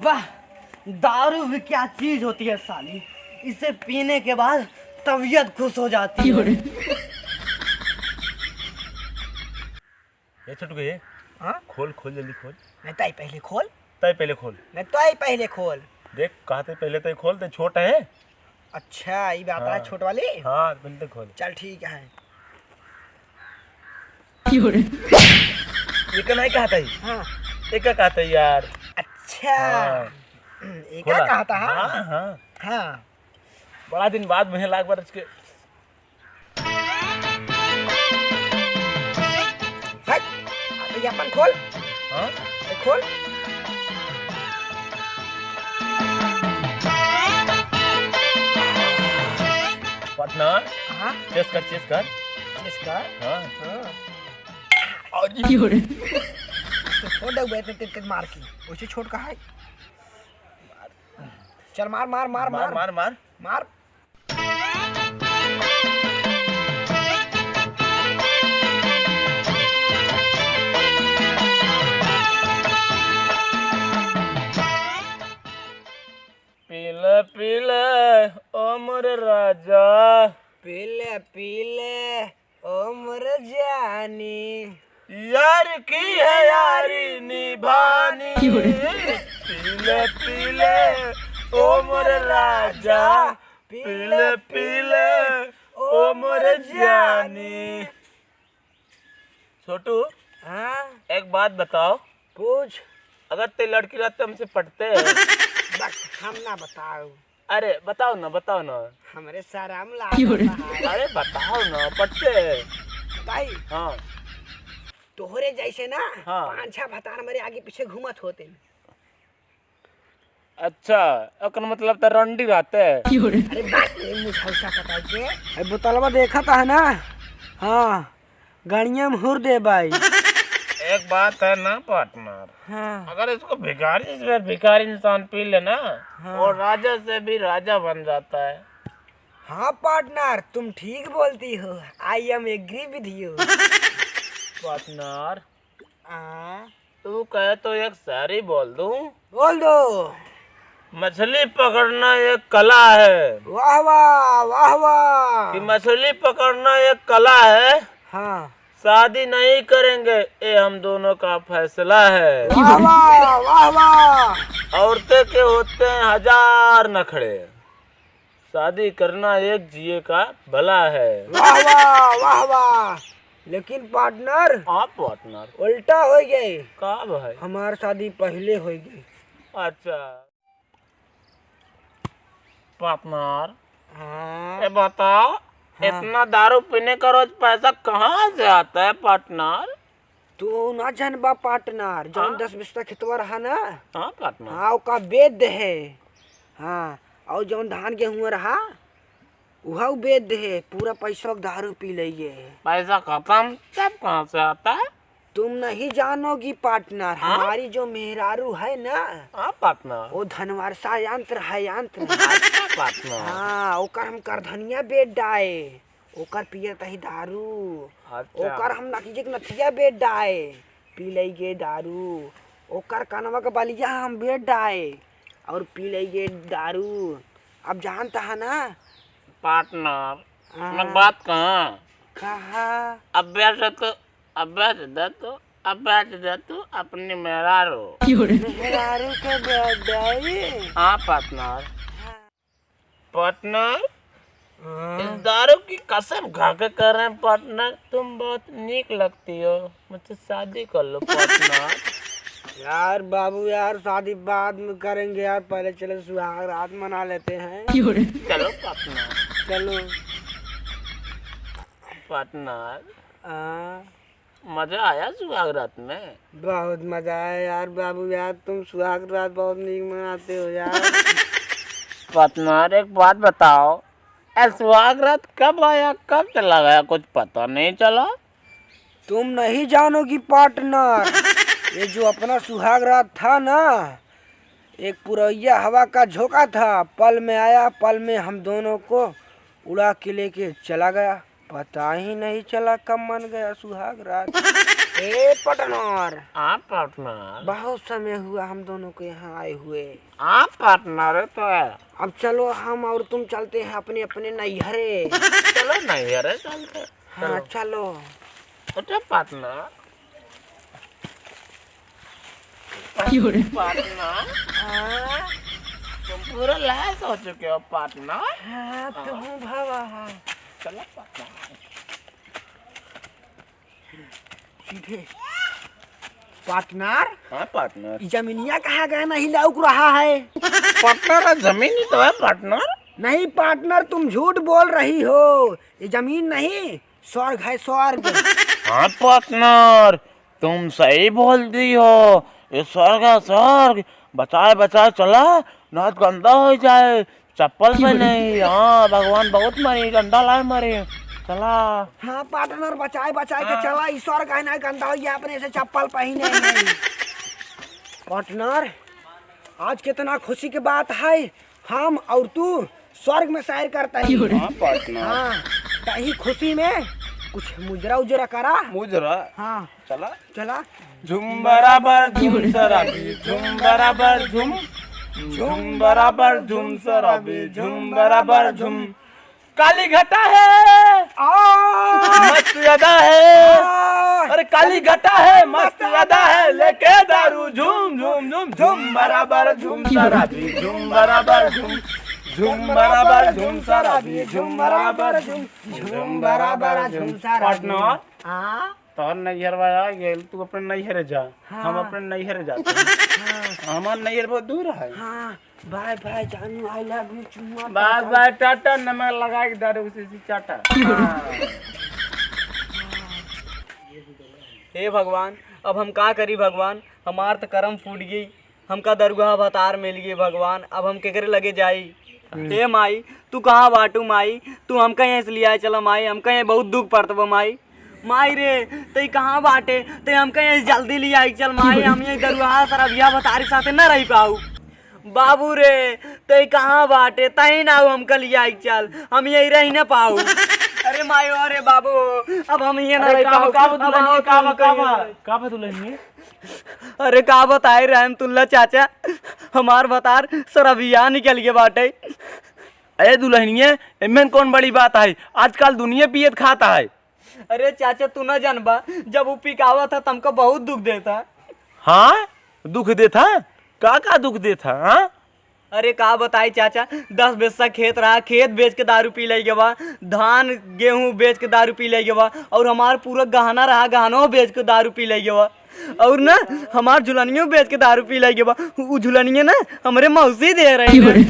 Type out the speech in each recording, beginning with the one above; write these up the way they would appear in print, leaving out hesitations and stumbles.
वाह, दारू भी क्या चीज होती है साली। इसे पीने के बाद तबीयत खुश हो जाती है। ये छुट गई। हाँ? खोल खोल जल्दी खोल। नहीं ताई पहले खोल। तय पहले खोल। नहीं ताई पहले खोल। देख कहा थे पहले तय खोल, तय छोटा है। अच्छा ये बात है हाँ। छोट वाली। हाँ पहले तय खोल। चल ठीक है। ये का नहीं कहा था। हाँ। ये का कहा था यार। अच्छा हाँ। एक खोला। कहा था। हाँ हाँ हाँ। हाँ। बड़ा दिन बाद मुझे लाख बार इसके। ये अपन खोल। हाँ ये खोल। पार्टनर हाँ चेस कर चेस कर। इसका हाँ हाँ। और तो छोड़ दे बैठे ते मार की उसे छोड़ का है। चल मार मार मार मार मार मार। मार। पीले पीले ओ मोरे राजा। पीले पीले ओ मोर जानी। यार की है यारी निभानी। पीले पीले ओ मोरे राजा। पीले पीले ओ मोरे जानी। छोटू हाँ एक बात बताओ, पूछ। अगर ते लड़की रहते हमसे पटते। बस हम ना बताओ। अरे बताओ ना। हमरे शर्म लागता है। अरे बताओ ना पटते। भाई हाँ तोहरे जैसे ना हाँ। 5-6 भतार मेरे आगे पीछे घूमत होते। अच्छा अकर मतलब तो रंडी रहते। अरे बात मुझौसा कटाई के। अरे बोतलवा देखा था ना। हाँ गाड़िया में हुर दे भाई। एक बात है ना पार्टनर, हाँ अगर इसको भिखारी इंसान पी लेना हाँ। और राजा से भी राजा बन जाता है। हाँ पार्टनर तुम ठीक बोलती हो। I am agree with you. Partner हाँ तू कहे तो एक शायरी बोल दूं। बोल दो। मछली पकड़ना एक कला है। वाह वाह वाह वाह। कि मछली पकड़ना एक कला है। हाँ शादी नहीं करेंगे ये हम दोनों का फैसला है। वाह वाह वाह वाह। औरतें के होते हैं 1000 नखरे, शादी करना एक जिए का भला है। वाह वाह वाह वाह। लेकिन पार्टनर हाँ पार्टनर उल्टा हो गए। का भाई। हमार शादी पहले हो गई। अच्छा पार्टनर हाँ ये बताओ, हाँ। इतना दारू पीने का रोज पैसा कहाँ से आता है पार्टनर। तू ना जानबा पार्टनर जौन हाँ? 10 बिस्ता खेतवा रहा ना। हाँ पार्टनर। हाँ ओका बेच दे है। हाँ और जौन धान गेहूं रहा उहा बेच दे है। पूरा पैसा दारू पी लिए। पैसा खत्म तब कहाँ से आता है। तुम नहीं जानोगी पार्टनर। हाँ? हमारी जो मेहरारू है ना हाँ पार्टनर। वो धनवर्षा यंत्र है यंत्र। अच्छा पार्टनर। हाँ ओकर हम करधनिया बेच डाए। ओकर पिए तही दारू। अच्छा ओकर हम नकिए के नथिया बेच डाए। पी लेंगे दारू। ओकर कनवा के बलिया हम बेच डाए और पी लेंगे दारू। अब जानता है ना पार्टनर हाँ। मैं बात कहाँ कहा अभ्यास दे तो अपनी मेहरारू। मेहरारू के बेच डाए। हाँ पार्टनर। पार्टनर हाँ। इस दारू की कसम खा के कर रहे हैं पार्टनर, तुम बहुत नीक लगती हो, मुझसे शादी कर लो पार्टनर। यार बाबू यार शादी बाद में करेंगे यार। पहले चलो सुहाग रात मना लेते हैं। चलो पार्टनर। चलो पार्टनर हाँ। मजा आया सुहाग रात में। बहुत मजा आया यार बाबू यार। तुम सुहाग रात बहुत नीक मनाते हो यार। पार्टनर एक बात बताओ, सुहाग रात कब आया कब चला गया कुछ पता नहीं चला। तुम नहीं जानोगी पार्टनर। ये जो अपना सुहाग रात था ना एक पुरैया हवा का झोंका था। पल में आया, पल में हम दोनों को उड़ा के लेके चला गया। पता ही नहीं चला कब मन गया सुहाग रात। ए पार्टनर, हाँ पार्टनर। बहुत समय हुआ हम दोनों को यहाँ आए हुए। हाँ पार्टनर तो है। अब चलो हम और तुम चलते हैं अपने अपने नैहरे। चलो नहीं अरे चलते। हाँ चलो। अच्छा पार्टनर। पार्टनर हाँ तुम पूरा लैस हो चुके हो पार्टनर। हाँ तुम भावा। चलो पार्टनर। सीधे पार्टनर, हाँ पार्टनर। जमीनिया कहाँ गया नहीं लौक रहा है। पार्टनर जमीन ही तो है पार्टनर। नहीं पार्टनर, तुम झूठ बोल रही हो। ये जमीन नहीं, स्वर्ग है स्वर्ग। हाँ पार्टनर तुम सही बोल दी हो। ये स्वर्ग है स्वर्ग। बचाए बचाए चला, ना तो गंदा हो जाए। चप्पल से नहीं। हाँ भगवान बहुत मरी, गंदा लाए मरे। चला। हाँ पार्टनर, बचाए बचाए के चला। ईश्वर का ना गंदा हो गया, अपने से चप्पल पहने नहीं। पार्टनर, आज कितना खुशी की बात है, हम और तू स्वर्ग में सैर करते हैं। हाँ पार्टनर। हाँ तही खुशी में कुछ मुजरा उजरा करा। मुजरा। हाँ चला चला। झुम बराबर झुम सराबी, झुम बराबर झुम, झुम बराबर झुम सराबी, झुम बराबर झुम। काली घटा है मस्त अदा है। अरे काली घटा है मस्त अदा है, लेके दारू झूम झूम झूम, झुम बराबर झुम सराबी, झुम बराबर झुम, झुम बराबर झुम सराबी, झुम बराबर झुम, झुम बराबर झुम सराबी। पार्टनर हाँ तोहर नैहर आ गेल, तू अपने नैहर जा। हाँ। हम अपने नैहर जाते हैं। हमार नैहर बहुत दूर है। हाँ बाय बाय जानू, आई लव यू, चुम्मा। बाय बाय टाटा, नमक लगा के दारू से चाटा। हे भगवान, अब हम का करी भगवान, हमार तो कर्म फूट गई, हमका दरगाह अवतार मिल गई भगवान, अब हम केकरे लगे जाई। हे माई तू कहाँ बाटू माई, तू हमका यहाँ इसलिए आए चला माई, हमका यहाँ बहुत दुख पड़ता माई। माई रे तई कहाँ बाटे, तई हमका यहाँ जल्दी ले आई चल माई, हम यहाँ दरगाह सरबिया अवतार के साथे न रह पाऊ। बाबू रे तई कहाँ बाटे, तई ना हमका ले आई चल, हम यही रह न पाऊ। अरे माई अरे बाबू, अब हम ये ना रह पाऊ। अरे का बताए रहमतुल्ला चाचा, हमार बतार सरबिया निकल गए बाटे। अरे दुल्हनिया इनमें कौन बड़ी बात है, आजकल दुनिया पियत खाता है। अरे चाचा तू न जानबा, जब वो पिकावा था तुमको बहुत दुख देता। हाँ दुख देता, का दुख देता। हाँ अरे का बताई चाचा, 10 बिस्सा खेत रहा, खेत बेच के दारू पी ले गवा, धान गेहूं बेच के दारू पी ले गवा, और हमार पूरा गहना रहा, गहनों बेच के दारू पी ले गवा, और ना हमार झुलनियों बेच के दारू पी ले गवा। वो झुलनिया ना हमारे मौसी दे रही है।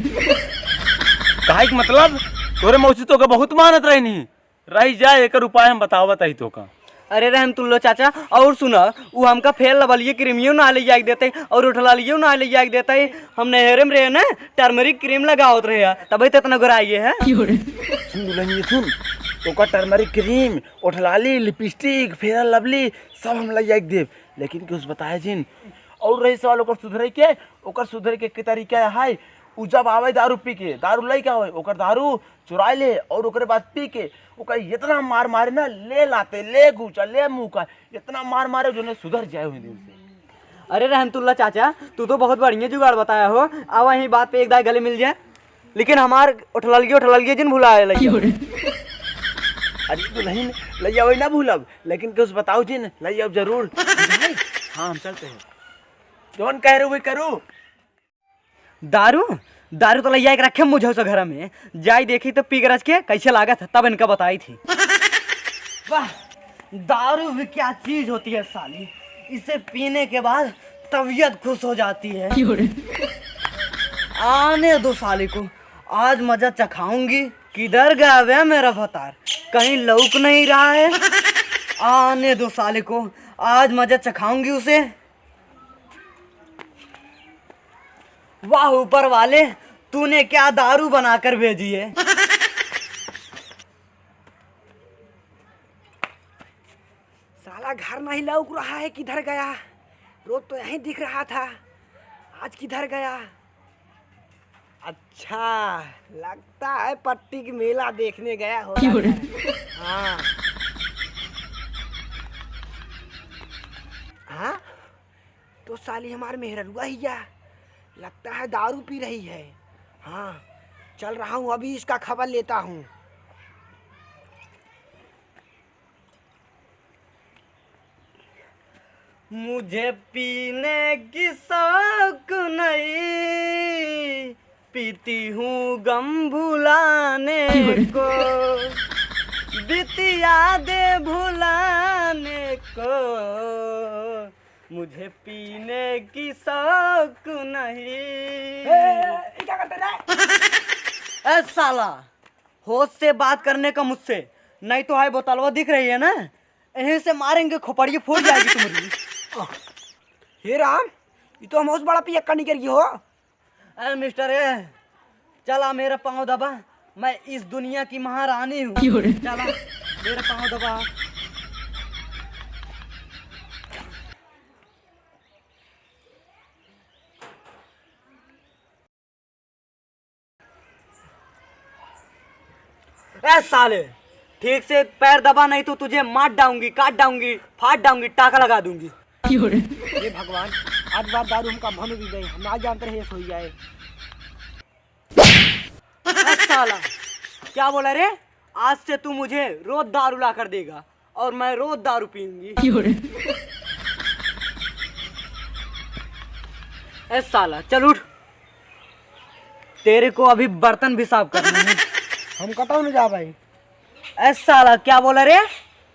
काहे के मतलब, तोरे मौसी तो का बहुत मानत रही नहीं रही जाए, एक उपाय हम बतावत ही तो का। अरे रहमतुल्ला चाचा, और सुना वो हमका फेल लबलिए क्रीमियों ना ले जाके देते, और उठलालियों ना ले जाके देते। हम नहरे में रहे ना, टर्मरिक क्रीम लगावत रहे, तभी तो इतना गोराइए है। सुन दुल्हनिया सुन, तो का टर्मरिक क्रीम, उठलाली, लिपस्टिक, फेयर लवली सब हम ले जाके देव, लेकिन कुछ बताए जिन और रही सवाल ओकर सुधरे के तरीका है। उ जब आवे दारू पी के, दारू ले के आवे, ओकर दारू चुराए ले, और ओकरे बाद पी के ओकर इतना मार मारे ना, ले लाते, ले गुचा, ले मुँह का, इतना मार मारे जो ने सुधर जाए हुए दिन से। अरे रहमतुल्ला चाचा, तू तो बहुत बढ़िया जुगाड़ बताया हो, अब वही बात पे एक दाई गले मिल जाए, लेकिन हमार उठलगिए जिन भुलाए लगी। अरे दुल्हन ले जावे ना भूलब, लेकिन कुछ बताओ जिन ले जाओ जरूर। हाँ हम चलते हैं, जौन कह रहे हुए करो। दारू दारू तो ले के रखे मुझे उस घर में, जाई देखी तो पी गरज के कैसे लागत है, तब इनका बताई थी। वाह, दारू भी क्या चीज होती है साली, इसे पीने के बाद तबीयत खुश हो जाती है। आने दो साली को, आज मजा चखाऊंगी। किधर गया वे मेरा भतार, कहीं लौक नहीं रहा है। आने दो साले को, आज मजा चखाऊंगी उसे। वाह ऊपर वाले, तूने क्या दारू बनाकर भेजी है। साला घर नहीं लौक रहा है, किधर गया। रोज तो यहीं दिख रहा था, आज किधर गया। अच्छा लगता है पट्टी की मेला देखने गया हो। हाँ तो साली हमारे मेहरुआ ही या लगता है दारू पी रही है। हाँ चल रहा हूँ, अभी इसका खबर लेता हूँ। मुझे पीने की शौक नहीं, पीती हूँ गम भुलाने को, बीती यादें भुलाने को। मुझे पीने की शौक नहीं। क्या करते रहे? ए साला, होश से बात करने का मुझसे, नहीं तो हाय बोतलवा दिख रही है ना, यहीं से मारेंगे, खोपड़ी फूट जाएगी तुम्हारी। हे राम, ये तो हम बहुत बड़ा पियक्का निकल गई हो। अरे मिस्टर ए, चला मेरा पाँव दबा, मैं इस दुनिया की महारानी हूँ। चला मेरा पाँव दबा। ए साले, ठीक से पैर दबा, नहीं तो तुझे मार डाऊंगी, काट डाऊंगी, फाड़ डाऊंगी, टाका लगा दूंगी। हे भगवान, आज बात दारू हमका मन भी गई, हम आज जानते रहे सो जाए। साला क्या बोला रे? आज से तू मुझे रोज दारू ला कर देगा और मैं रोज दारू पीऊंगी। ए साला चल उठ, तेरे को अभी बर्तन भी साफ करना है। हम कटाऊ न जा भाई। ए साला क्या बोला रे?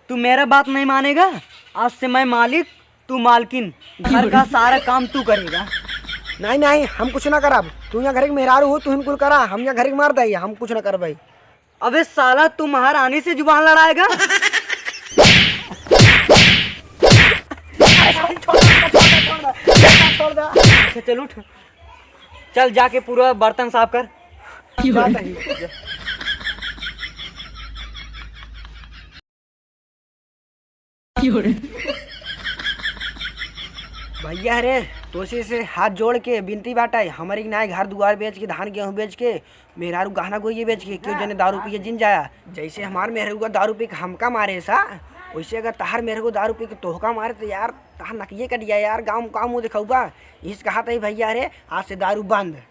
तू मेरा बात नहीं मानेगा? आज से मैं मालिक, तू मालकिन, घर का सारा काम तू करेगा। नहीं नहीं, हम कुछ ना करब। तू यहाँ घर के मेहरारू हो, तू हिमकुल करा, हम यहाँ घर के मार दे, हम कुछ ना कर भाई। अबे साला, तू महारानी से जुबान लड़ाएगा? अच्छा चल उठ, चल जाके पूरा बर्तन साफ कर। भैया रे, तोसे से हाथ जोड़ के बिनती बाटा, हमारी नाय घर दुआर बेच के, धान गेहूँ बेच के, मेहरारू गहना गोइए बेच के, क्यों जने दारू पिए जिन जाया। जैसे हमार मेहरारू का दारू पी के हमका मारे सा, वैसे अगर तहार मेरे को दारू पी के तोहका मारे तो यार तहार नकिए कट गया यार, गाँव काम मुँह दिखाऊबा। इस कहा था भैया रे, आज से दारू बंद।